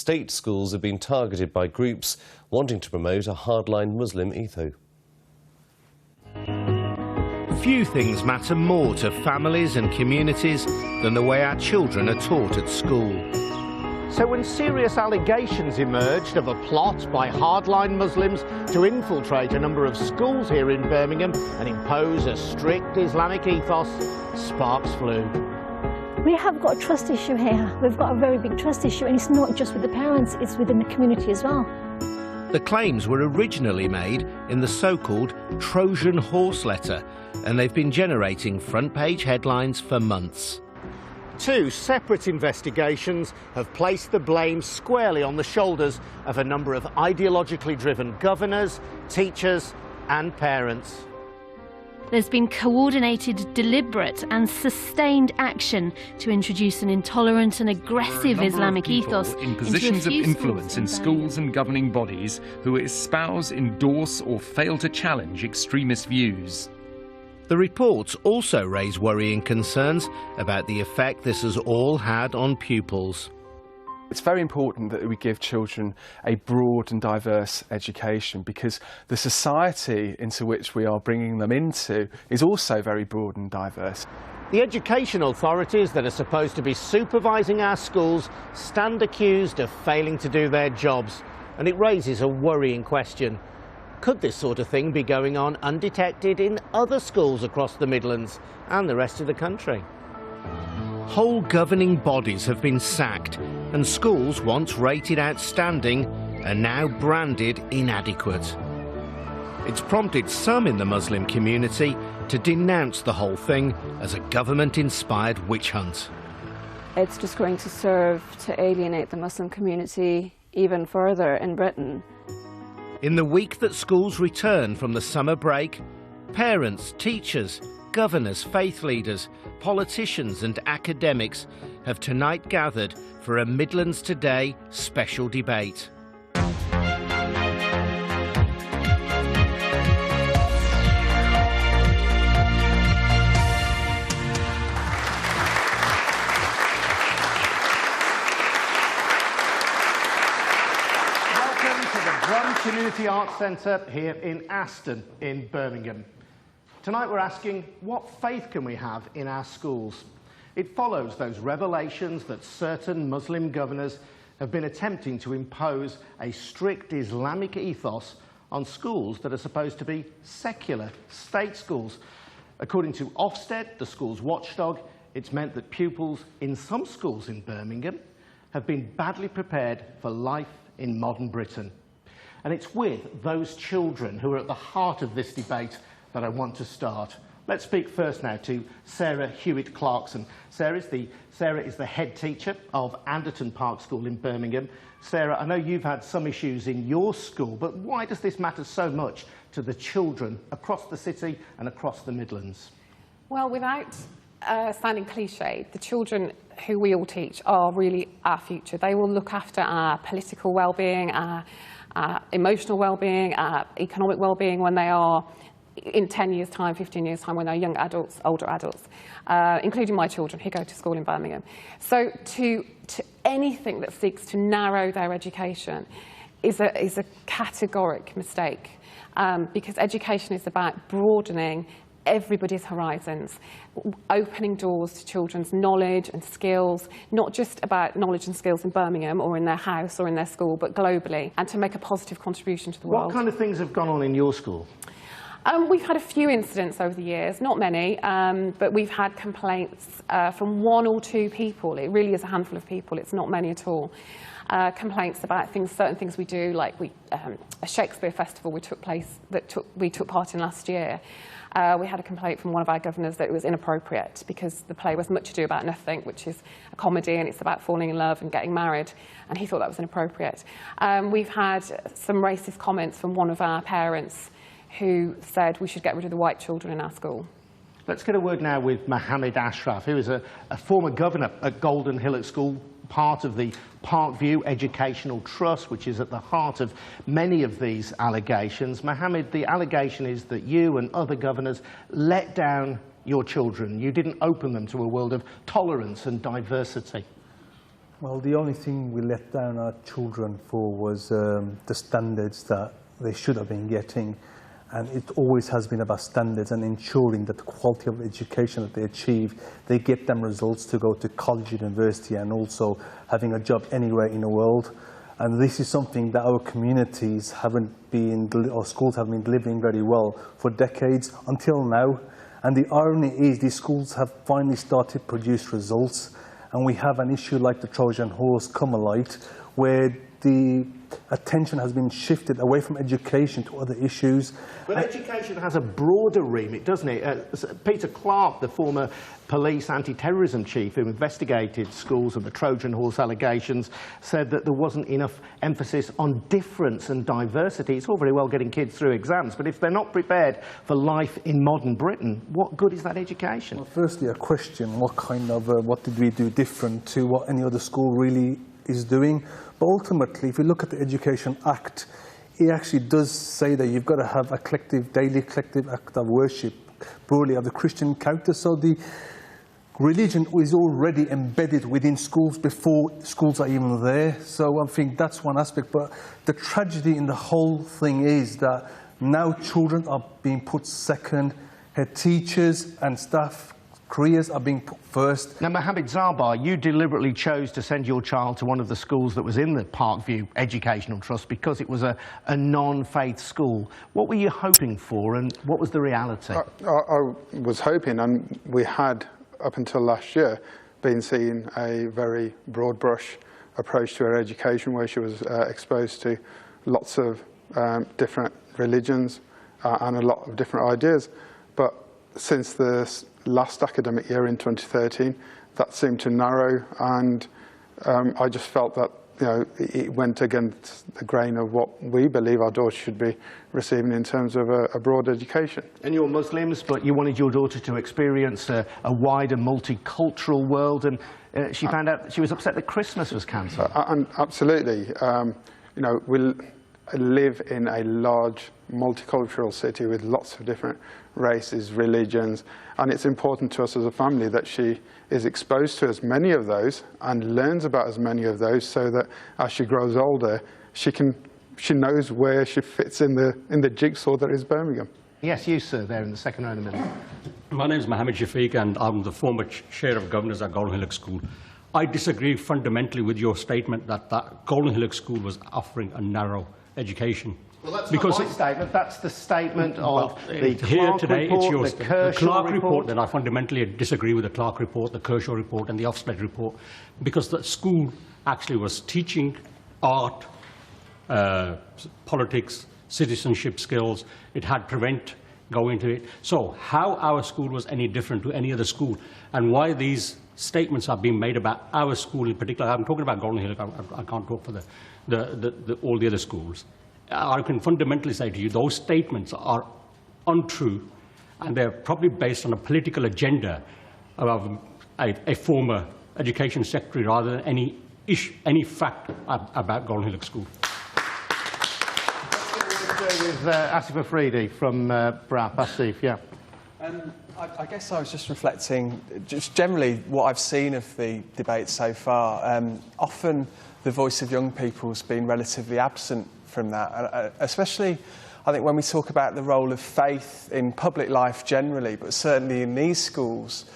state schools have been targeted by groups wanting to promote a hardline Muslim ethos. Few things matter more to families and communities than the way our children are taught at school. So when serious allegations emerged of a plot by hardline Muslims to infiltrate a number of schools here in Birmingham and impose a strict Islamic ethos, sparks flew. We have got a trust issue here. We've got a very big trust issue, and it's not just with the parents, it's within the community as well. The claims were originally made in the so-called Trojan Horse Letter, and they've been generating front-page headlines for months. Two separate investigations have placed the blame squarely on the shoulders of a number of ideologically driven governors, teachers and parents. There's been coordinated, deliberate and sustained action to introduce an intolerant and aggressive Islamic ethos in positions of influence in schools and governing bodies who espouse, endorse or fail to challenge extremist views. The reports also raise worrying concerns about the effect this has all had on pupils. It's very important that we give children a broad and diverse education, because the society into which we are bringing them into is also very broad and diverse. The education authorities that are supposed to be supervising our schools stand accused of failing to do their jobs, and it raises a worrying question. Could this sort of thing be going on undetected in other schools across the Midlands and the rest of the country? Whole governing bodies have been sacked, and schools once rated outstanding are now branded inadequate. It's prompted some in the Muslim community to denounce the whole thing as a government-inspired witch hunt. It's just going to serve to alienate the Muslim community even further in Britain. In the week that schools return from the summer break, parents, teachers, governors, faith leaders, politicians and academics have tonight gathered for a Midlands Today special debate. Community Arts Centre here in Aston in Birmingham. Tonight we're asking, what faith can we have in our schools? It follows those revelations that certain Muslim governors have been attempting to impose a strict Islamic ethos on schools that are supposed to be secular state schools. According to Ofsted, the school's watchdog, it's meant that pupils in some schools in Birmingham have been badly prepared for life in modern Britain. And it's with those children who are at the heart of this debate that I want to start. Let's speak first now to Sarah Hewitt-Clarkson. Sarah is the head teacher of Anderton Park School in Birmingham. Sarah, I know you've had some issues in your school, but why does this matter so much to the children across the city and across the Midlands? Well, without sounding cliched, the children who we all teach are really our future. They will look after our political well-being, our emotional well-being, our economic well-being when they are in 10 years' time, 15 years' time, when they're young adults, older adults, including my children who go to school in Birmingham. So to anything that seeks to narrow their education is a categoric mistake, because education is about broadening everybody's horizons, opening doors to children's knowledge and skills, not just about knowledge and skills in Birmingham or in their house or in their school, but globally, and to make a positive contribution to the world. What kind of things have gone on in your school? We've had a few incidents over the years, not many, but we've had complaints from one or two people. It really is a handful of people, it's not many at all. Complaints about certain things we do, like a Shakespeare festival we took part in last year. We had a complaint from one of our governors that it was inappropriate because the play was Much Ado About Nothing, which is a comedy and it's about falling in love and getting married, and he thought that was inappropriate. We've had some racist comments from one of our parents who said we should get rid of the white children in our school. Let's get a word now with Mohammed Ashraf, who is a former governor at Golden Hill at School, part of the Parkview Educational Trust, which is at the heart of many of these allegations. Mohammed, the allegation is that you and other governors let down your children. You didn't open them to a world of tolerance and diversity. Well, the only thing we let down our children for was the standards that they should have been getting. And it always has been about standards and ensuring that the quality of education that they achieve, they get them results to go to college, university, and also having a job anywhere in the world. And this is something that our communities haven't been, or schools have been delivering very well for decades until now. And the irony is these schools have finally started to produce results. And we have an issue like the Trojan Horse come alight, where the attention has been shifted away from education to other issues. But education has a broader remit, doesn't it? Peter Clark, the former police anti-terrorism chief who investigated schools and the Trojan Horse allegations, said that there wasn't enough emphasis on difference and diversity. It's all very well getting kids through exams, but if they're not prepared for life in modern Britain, what good is that education? Well, firstly, a question, what did we do different to what any other school really is doing? But ultimately, if you look at the Education Act, it actually does say that you've got to have a daily collective act of worship, broadly of the Christian character. So the religion is already embedded within schools before schools are even there. So I think that's one aspect. But the tragedy in the whole thing is that now children are being put second, head teachers and staff careers are being put first. Now, Mohammed Zabar, you deliberately chose to send your child to one of the schools that was in the Parkview Educational Trust because it was a non-faith school. What were you hoping for and what was the reality? I was hoping, and we had, up until last year, been seeing a very broad brush approach to her education where she was exposed to lots of different religions and a lot of different ideas. But since the last academic year in 2013, that seemed to narrow, and I just felt that it went against the grain of what we believe our daughter should be receiving in terms of a broad education. And you're Muslims, but you wanted your daughter to experience a wider multicultural world, and she found out that she was upset that Christmas was cancelled. And absolutely. We live in a large multicultural city with lots of different races, religions, and it's important to us as a family that she is exposed to as many of those and learns about as many of those, so that as she grows older, she knows where she fits in the jigsaw that is Birmingham. Yes, you, sir, there in the second row in the middle. My name is Mohammed Shafiq, and I'm the former chair of governors at Golden Hillock School. I disagree fundamentally with your statement that Golden Hillock School was offering a narrow education. Well, that's not my statement, that's the statement of the Clark report, the Kershaw report. Then I fundamentally disagree with the Clark report, the Kershaw report and the Ofsted report, because the school actually was teaching art, politics, citizenship skills. It had Prevent go into it. So how our school was any different to any other school, and why these statements are being made about our school in particular. I'm talking about Golden Hillock, I can't talk for all the other schools. I can fundamentally say to you, those statements are untrue, and they're probably based on a political agenda of a former education secretary rather than any fact about Golden Hillock School. With Asif Afridi from BRAP. Asif, yeah. I guess I was just reflecting, just generally what I've seen of the debate so far. Often the voice of young people has been relatively absent from that, especially I think when we talk about the role of faith in public life generally, but certainly in these schools.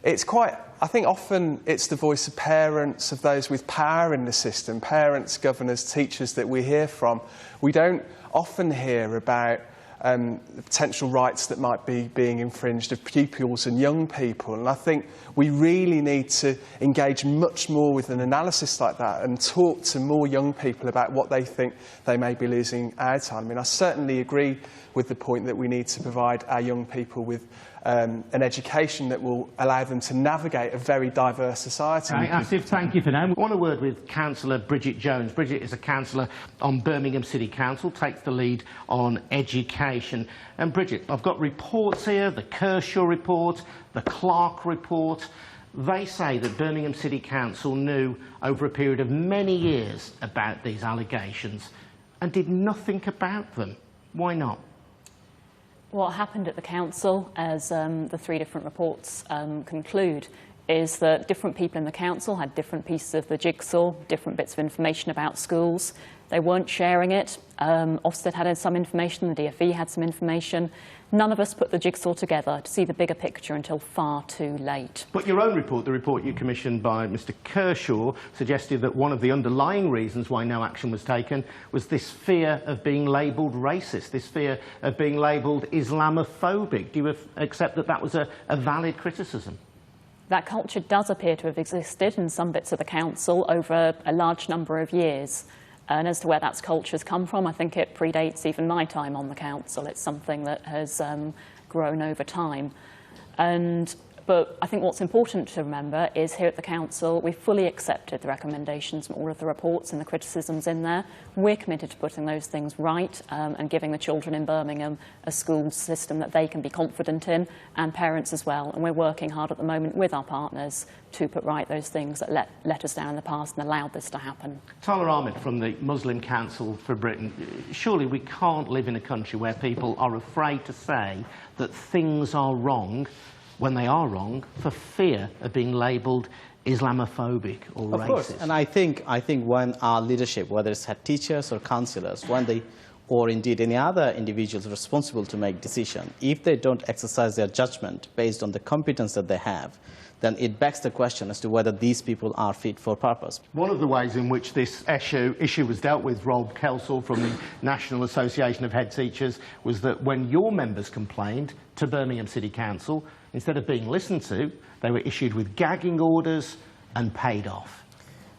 It's quite, I think often it's the voice of parents, of those with power in the system, parents, governors, teachers that we hear from. We don't often hear about the potential rights that might be being infringed of pupils and young people. And I think we really need to engage much more with an analysis like that and talk to more young people about what they think they may be losing out on. I mean, I certainly agree with the point that we need to provide our young people with an education that will allow them to navigate a very diverse society. Right, Asif, thank you for that. I want a word with Councillor Bridget Jones. Bridget is a councillor on Birmingham City Council, takes the lead on education. And Bridget, I've got reports here, the Kershaw report, the Clark report. They say that Birmingham City Council knew over a period of many years about these allegations and did nothing about them. Why not? What happened at the council, as the three different reports conclude, is that different people in the council had different pieces of the jigsaw, different bits of information about schools. They weren't sharing it. Ofsted had some information, the DfE had some information. None of us put the jigsaw together to see the bigger picture until far too late. But your own report, the report you commissioned by Mr Kershaw, suggested that one of the underlying reasons why no action was taken was this fear of being labelled racist, this fear of being labelled Islamophobic. Do you accept that that was a valid criticism? That culture does appear to have existed in some bits of the council over a large number of years. And as to where that culture's come from, I think it predates even my time on the council. It's something that has grown over time. But I think what's important to remember is here at the council, we fully accepted the recommendations from all of the reports and the criticisms in there. We're committed to putting those things right and giving the children in Birmingham a school system that they can be confident in, and parents as well. And we're working hard at the moment with our partners to put right those things that let us down in the past and allowed this to happen. Tyler Ahmed from the Muslim Council for Britain. Surely we can't live in a country where people are afraid to say that things are wrong when they are wrong for fear of being labelled Islamophobic or racist. Of course, and I think when our leadership, whether it's head teachers or councillors, when they, or indeed any other individuals responsible to make decisions, if they don't exercise their judgment based on the competence that they have, then it begs the question as to whether these people are fit for purpose. One of the ways in which this issue was dealt with, Rob Kelsall from the National Association of Head Teachers, was that when your members complained to Birmingham City Council, instead of being listened to, they were issued with gagging orders and paid off.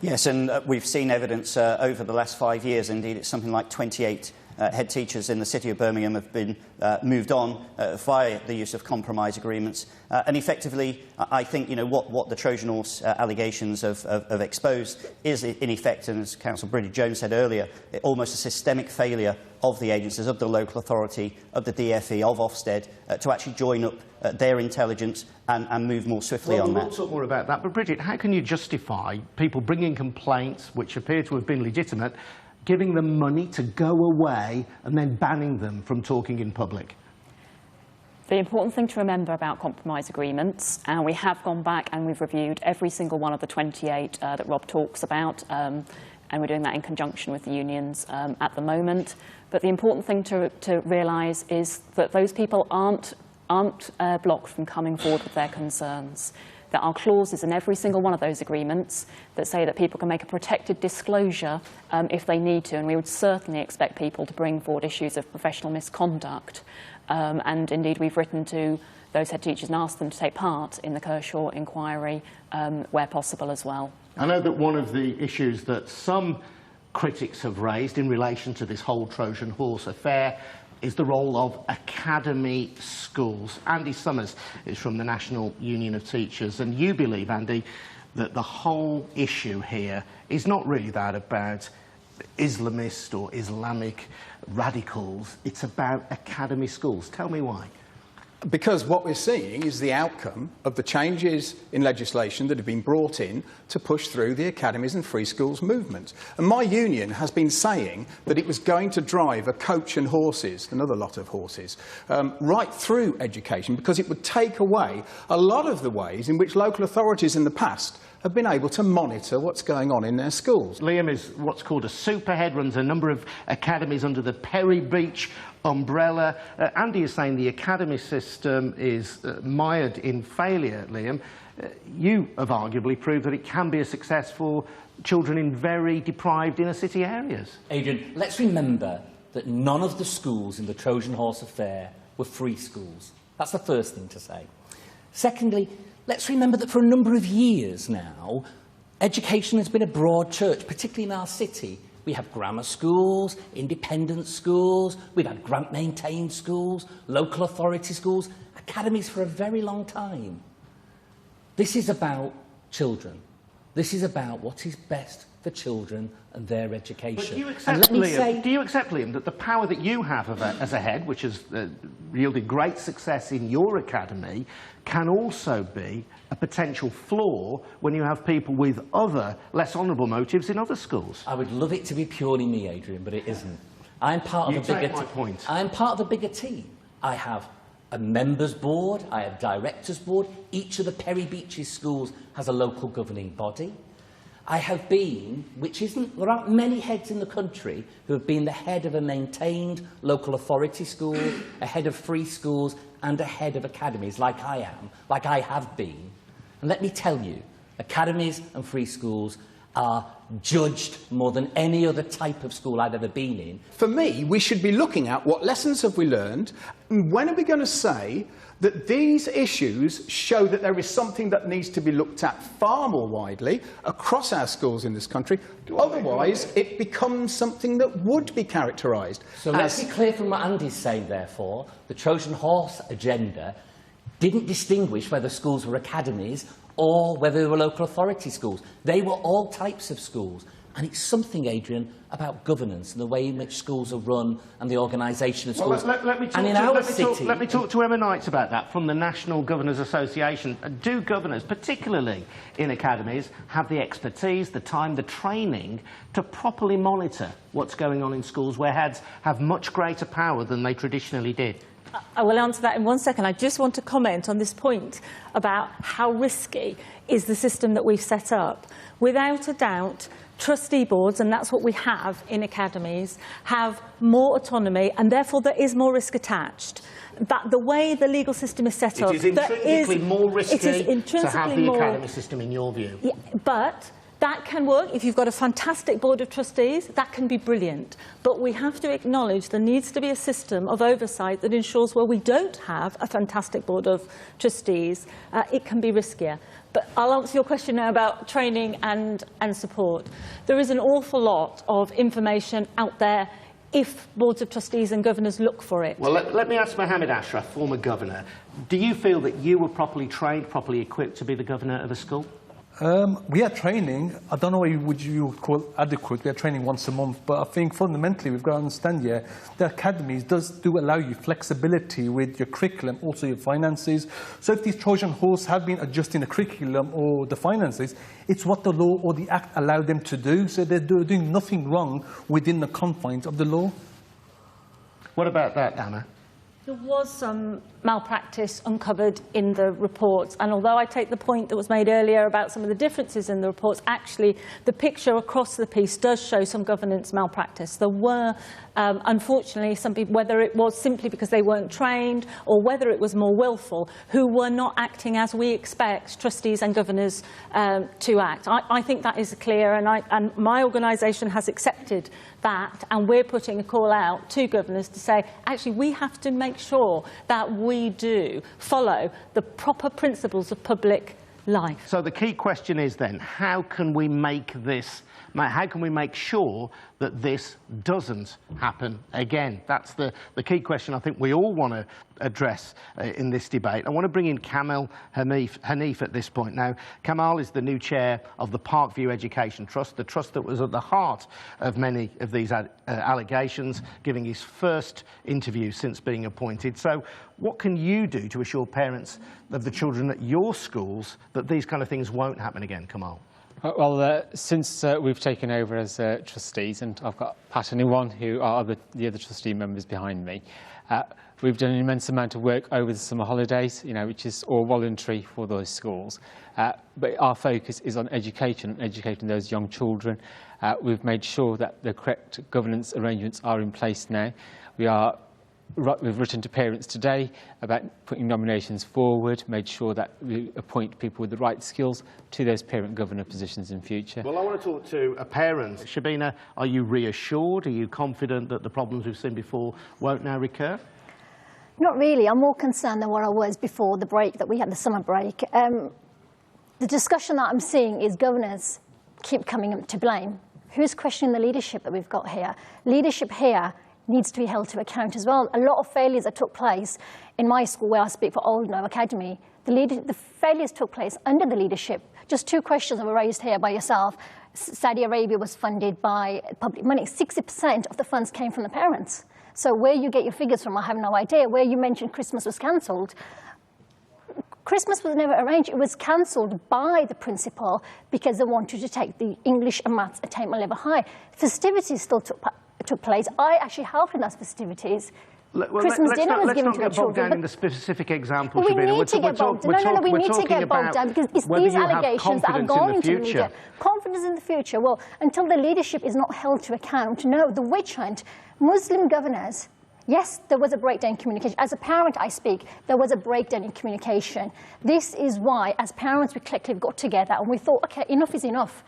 Yes, and we've seen evidence over the last 5 years. Indeed, it's something like 28 head teachers in the city of Birmingham have been moved on via the use of compromise agreements. And effectively, I think what the Trojan Horse allegations have exposed is, in effect, and as Councillor Bridget-Jones said earlier, almost a systemic failure of the agencies, of the local authority, of the DfE, of Ofsted, to actually join up their intelligence and move more swiftly on that. We'll talk more about that. But, Bridget, how can you justify people bringing complaints which appear to have been legitimate, giving them money to go away and then banning them from talking in public? The important thing to remember about compromise agreements, and we have gone back and we've reviewed every single one of the 28 that Rob talks about, and we're doing that in conjunction with the unions at the moment. But the important thing to realise is that those people aren't blocked from coming forward with their concerns. There are clauses in every single one of those agreements that say that people can make a protected disclosure if they need to, and we would certainly expect people to bring forward issues of professional misconduct. And indeed, we've written to those head teachers and asked them to take part in the Kershaw inquiry where possible as well. I know that one of the issues that some critics have raised in relation to this whole Trojan Horse affair is the role of academy schools. Andy Summers is from the National Union of Teachers, and you believe, Andy, that the whole issue here is not really that about Islamist or Islamic radicals, it's about academy schools. Tell me why. Because what we're seeing is the outcome of the changes in legislation that have been brought in to push through the academies and free schools movement. And my union has been saying that it was going to drive a coach and horses, another lot of horses, right through education, because it would take away a lot of the ways in which local authorities in the past have been able to monitor what's going on in their schools. Liam is what's called a superhead, runs a number of academies under the Perry Beach umbrella. Andy is saying the academy system is mired in failure, Liam. You have arguably proved that it can be a success for children in very deprived inner city areas. Adrian, let's remember that none of the schools in the Trojan Horse affair were free schools. That's the first thing to say. Secondly, let's remember that for a number of years now, education has been a broad church, particularly in our city. We have grammar schools, independent schools, we've had grant-maintained schools, local authority schools, academies for a very long time. This is about children. This is about what is best for children and their education. But do you accept, Liam, that the power that you have as a head, which has yielded great success in your academy, can also be a potential flaw when you have people with other, less honourable motives in other schools? I would love it to be purely me, Adrian, but it isn't. I'm part of a bigger team. I'm part of a bigger team. I have a members board, I have directors board. Each of the Perry Beaches schools has a local governing body. I have been, there aren't many heads in the country who have been the head of a maintained local authority school, a head of free schools, and a head of academies like I am, like I have been. And let me tell you, academies and free schools are judged more than any other type of school I've ever been in. For me, we should be looking at what lessons have we learned, and when are we going to say that these issues show that there is something that needs to be looked at far more widely across our schools in this country. Otherwise, it becomes something that would be characterised. So let's be clear from what Andy's saying, therefore. The Trojan Horse agenda didn't distinguish whether schools were academies or whether they were local authority schools. They were all types of schools. And it's something, Adrian, about governance and the way in which schools are run and the organisation of schools. Well, let me talk to Emma Knights about that from the National Governors Association. Do governors, particularly in academies, have the expertise, the time, the training to properly monitor what's going on in schools where heads have much greater power than they traditionally did? I will answer that in 1 second. I just want to comment on this point about how risky is the system that we've set up. Without a doubt, trustee boards, and that's what we have in academies, have more autonomy, and therefore there is more risk attached. That the way the legal system is set up, it is intrinsically more risky to have the academy system, in your view. Yeah, but that can work. If you've got a fantastic board of trustees, that can be brilliant. But we have to acknowledge there needs to be a system of oversight that ensures where we don't have a fantastic board of trustees, it can be riskier. But I'll answer your question now about training and support. There is an awful lot of information out there if boards of trustees and governors look for it. Well, let me ask Mohammed Ashraf, former governor. Do you feel that you were properly trained, properly equipped to be the governor of a school? We are training. I don't know what you would call adequate. We are training once a month, but I think fundamentally we've got to understand, the academies do allow you flexibility with your curriculum, also your finances. So if these Trojan Horse have been adjusting the curriculum or the finances, it's what the law or the Act allow them to do. So they're doing nothing wrong within the confines of the law. What about that, Anna? There was some malpractice uncovered in the reports, and although I take the point that was made earlier about some of the differences in the reports, actually the picture across the piece does show some governance malpractice. There were, unfortunately, some people, whether it was simply because they weren't trained or whether it was more willful, who were not acting as we expect trustees and governors to act. I think that is clear, and my organisation has accepted that, and we're putting a call out to governors to say, actually, we have to make sure that we do follow the proper principles of public life. So the key question is then, how can we make sure that this doesn't happen again? That's the key question I think we all want to address in this debate. I want to bring in Kamal Hanif at this point. Now, Kamal is the new chair of the Parkview Education Trust, the trust that was at the heart of many of these allegations, giving his first interview since being appointed. So what can you do to assure parents of the children at your schools that these kind of things won't happen again, Kamal? Well, since we've taken over as trustees, and I've got Pat and Iwan, who are the other trustee members behind me, we've done an immense amount of work over the summer holidays, which is all voluntary for those schools. But our focus is on education, educating those young children. We've made sure that the correct governance arrangements are in place now. We've written to parents today about putting nominations forward, made sure that we appoint people with the right skills to those parent-governor positions in future. Well, I want to talk to a parent. Shabina, are you reassured? Are you confident that the problems we've seen before won't now recur? Not really. I'm more concerned than what I was before the break that we had, the summer break. The discussion that I'm seeing is governors keep coming to blame. Who's questioning the leadership that we've got here? Leadership here needs to be held to account as well. A lot of failures that took place in my school, where I speak for Oldknow Academy, the failures took place under the leadership. Just two questions that were raised here by yourself. Saudi Arabia was funded by public money. 60% of the funds came from the parents. So where you get your figures from, I have no idea. Where you mentioned Christmas was cancelled, Christmas was never arranged. It was cancelled by the principal because they wanted to take the English and maths attainment level high. Festivities still took place. I actually helped in those festivities. Christmas dinner was given to the children. Let's not get bogged down in the specific example, We Shabina. need to get bogged down. We need to get bogged down because it's these allegations that have gone into the media. Confidence in the future. Well, until the leadership is not held to account, no, the witch hunt, Muslim governors. Yes, there was a breakdown in communication. As a parent, I speak, there was a breakdown in communication. This is why, as parents, we collectively got together and we thought, okay, enough is enough.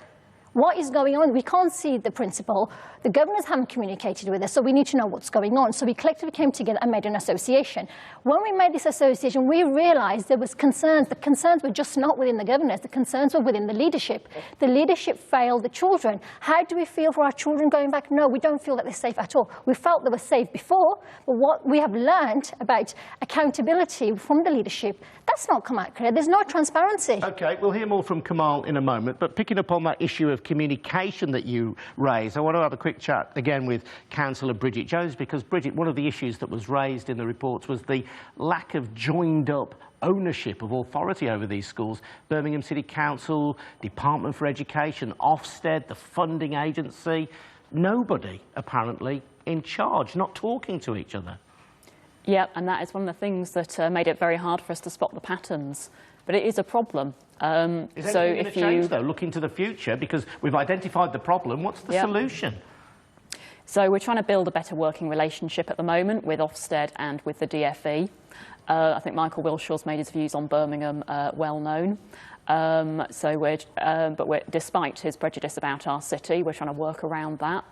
What is going on? We can't see the principal. The governors haven't communicated with us, so we need to know what's going on. So we collectively came together and made an association. When we made this association, we realized there was concerns. The concerns were just not within the governors. The concerns were within the leadership. The leadership failed the children. How do we feel for our children going back? No, we don't feel that they're safe at all. We felt they were safe before, but what we have learned about accountability from the leadership, that's not come out clear. There's no transparency. OK, we'll hear more from Kamal in a moment, but picking up on that issue of communication that you raised, I want to have a quick chat again with Councillor Bridget Jones, because, Bridget, one of the issues that was raised in the reports was the lack of joined-up ownership of authority over these schools. Birmingham City Council, Department for Education, Ofsted, the funding agency, nobody apparently in charge, not talking to each other. Yeah, and that is one of the things that made it very hard for us to spot the patterns. But it is a problem. Is anything going to change, though, looking to the future? Because we've identified the problem. What's the solution? So we're trying to build a better working relationship at the moment with Ofsted and with the DFE. I think Michael Wilshaw's made his views on Birmingham well known. But despite his prejudice about our city, we're trying to work around that.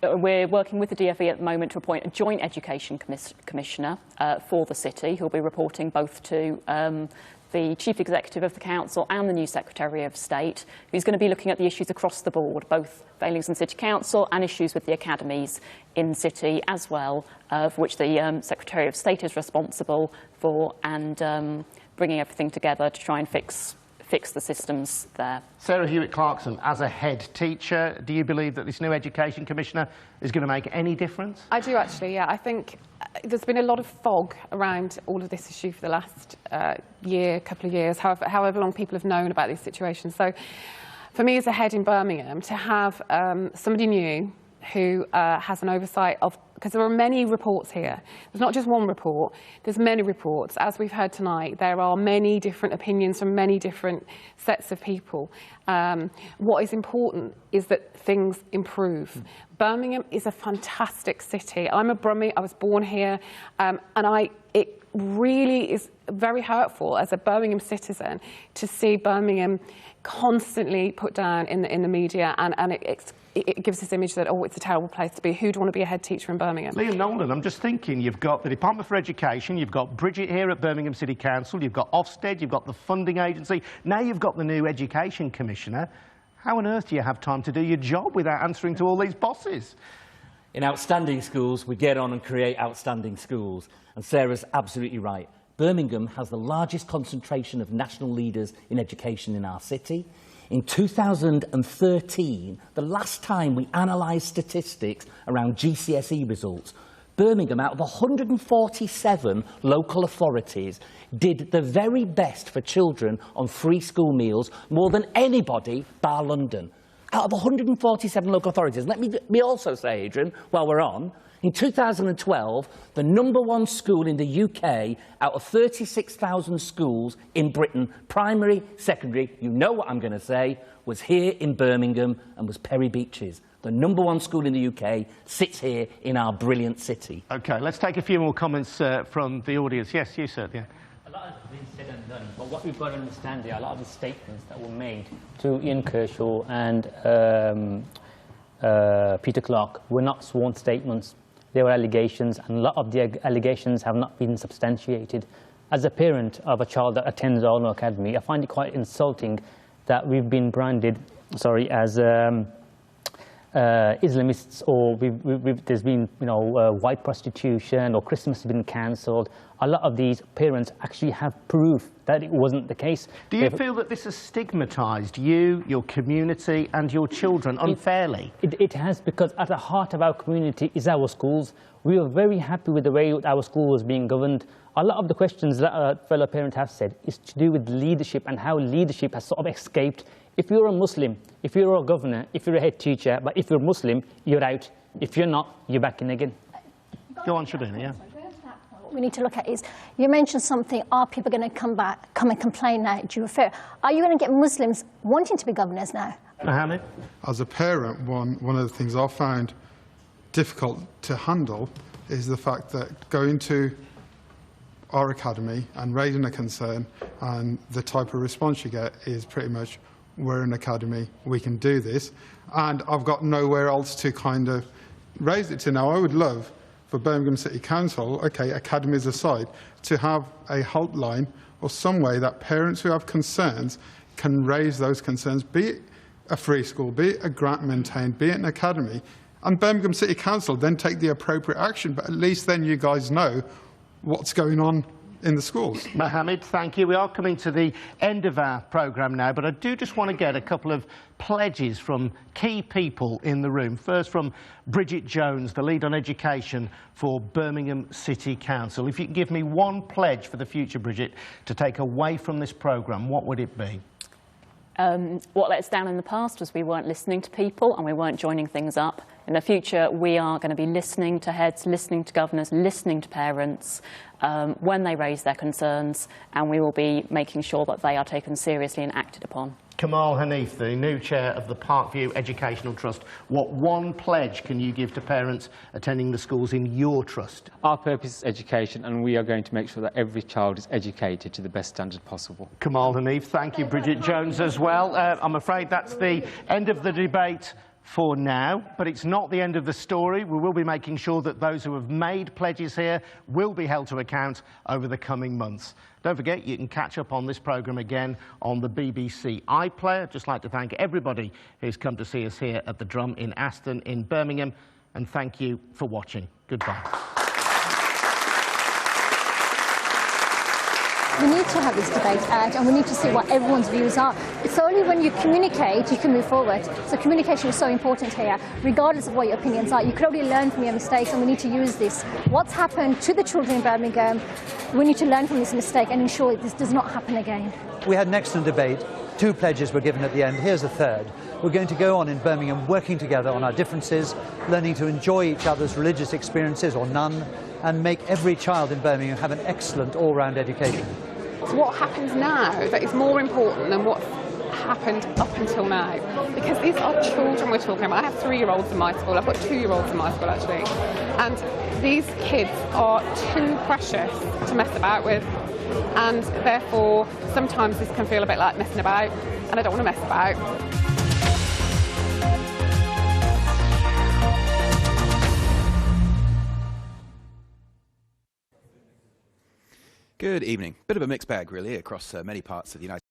We're working with the DFE at the moment to appoint a joint education commissioner for the city, who will be reporting both to the Chief Executive of the Council and the new Secretary of State, who's going to be looking at the issues across the board, both failings in City Council and issues with the academies in City as well, for which the Secretary of State is responsible for, and bringing everything together to try and fix the systems there. Sarah Hewitt-Clarkson, as a head teacher, do you believe that this new Education Commissioner is going to make any difference? I do, actually, yeah. I think there's been a lot of fog around all of this issue for the last couple of years, however long people have known about this situation. So for me as a head in Birmingham, to have somebody new who has an oversight of, because there are many reports here. There's not just one report, there's many reports. As we've heard tonight, there are many different opinions from many different sets of people. What is important is that things improve. Birmingham is a fantastic city. I'm a Brummie, I was born here, and it really is very hurtful as a Birmingham citizen to see Birmingham constantly put down in the media, and it gives this image that, oh, it's a terrible place to be. Who'd want to be a head teacher in Birmingham? Liam Nolan, I'm just thinking, you've got the Department for Education, you've got Bridget here at Birmingham City Council, you've got Ofsted, you've got the funding agency, now you've got the new Education Commissioner. How on earth do you have time to do your job without answering to all these bosses? In outstanding schools, we get on and create outstanding schools. And Sarah's absolutely right. Birmingham has the largest concentration of national leaders in education in our city. In 2013, the last time we analysed statistics around GCSE results, Birmingham, out of 147 local authorities, did the very best for children on free school meals, more than anybody bar London. Out of 147 local authorities. Let me also say, Adrian, while we're on, in 2012, the #1 school in the UK out of 36,000 schools in Britain, primary, secondary, you know what I'm going to say, was here in Birmingham and was Perry Beaches. The #1 school in the UK sits here in our brilliant city. OK, let's take a few more comments from the audience. Yes, you, sir. Yeah. A lot has been said and done, but what we've got to understand here, a lot of the statements that were made to Ian Kershaw and Peter Clark were not sworn statements. They were allegations, and a lot of the allegations have not been substantiated. As a parent of a child that attends Arno Academy, I find it quite insulting that we've been branded, as Islamists, or there's been, white prostitution, or Christmas has been cancelled. A lot of these parents actually have proof that it wasn't the case. Do you feel that this has stigmatised you, your community and your children unfairly? It has, because at the heart of our community is our schools. We are very happy with the way our school was being governed. A lot of the questions that fellow parents have said is to do with leadership and how leadership has sort of escaped. If you're a Muslim, if you're a governor, if you're a head teacher, but if you're Muslim, you're out. If you're not, you're back in again. Go on, Shabina, yeah. What we need to look at is, you mentioned something, are people going to come and complain now? Do you refer? Are you going to get Muslims wanting to be governors now? Mohammed? As a parent, one of the things I found difficult to handle is the fact that going to our academy and raising a concern, and the type of response you get is pretty much, we're an academy, we can do this, and I've got nowhere else to kind of raise it to. Now, I would love for Birmingham City Council, okay, academies aside, to have a helpline or some way that parents who have concerns can raise those concerns, be it a free school, be it a grant maintained, be it an academy, and Birmingham City Council then take the appropriate action, but at least then you guys know what's going on in the schools. Mohammed, thank you. We are coming to the end of our programme now, but I do just want to get a couple of pledges from key people in the room. First from Bridget Jones, the lead on education for Birmingham City Council. If you could give me one pledge for the future, Bridget, to take away from this programme, what would it be? What let us down in the past was we weren't listening to people and we weren't joining things up. In the future, we are going to be listening to heads, listening to governors, listening to parents when they raise their concerns, and we will be making sure that they are taken seriously and acted upon. Kamal Hanif, the new chair of the Parkview Educational Trust, what one pledge can you give to parents attending the schools in your trust? Our purpose is education, and we are going to make sure that every child is educated to the best standard possible. Kamal Hanif, thank you. Bridget Jones as well. I'm afraid that's the end of the debate for now, but it's not the end of the story. We will be making sure that those who have made pledges here will be held to account over the coming months. Don't forget, you can catch up on this programme again on the BBC iPlayer. I'd just like to thank everybody who's come to see us here at the Drum in Aston in Birmingham, and thank you for watching. Goodbye. We need to have this debate out, and we need to see what everyone's views are. It's only when you communicate you can move forward. So communication is so important here, regardless of what your opinions are. You can only learn from your mistakes, and we need to use this. What's happened to the children in Birmingham, we need to learn from this mistake and ensure this does not happen again. We had an excellent debate. 2 pledges were given at the end. Here's a third. We're going to go on in Birmingham working together on our differences, learning to enjoy each other's religious experiences or none, and make every child in Birmingham have an excellent all-round education. So what happens now that is more important than what's happened up until now, because these are children we're talking about. I have 3-year-olds in my school, I've got 2-year-olds in my school actually, and these kids are too precious to mess about with, and therefore sometimes this can feel a bit like messing about, and I don't want to mess about. Good evening. Bit of a mixed bag, really, across many parts of the United States.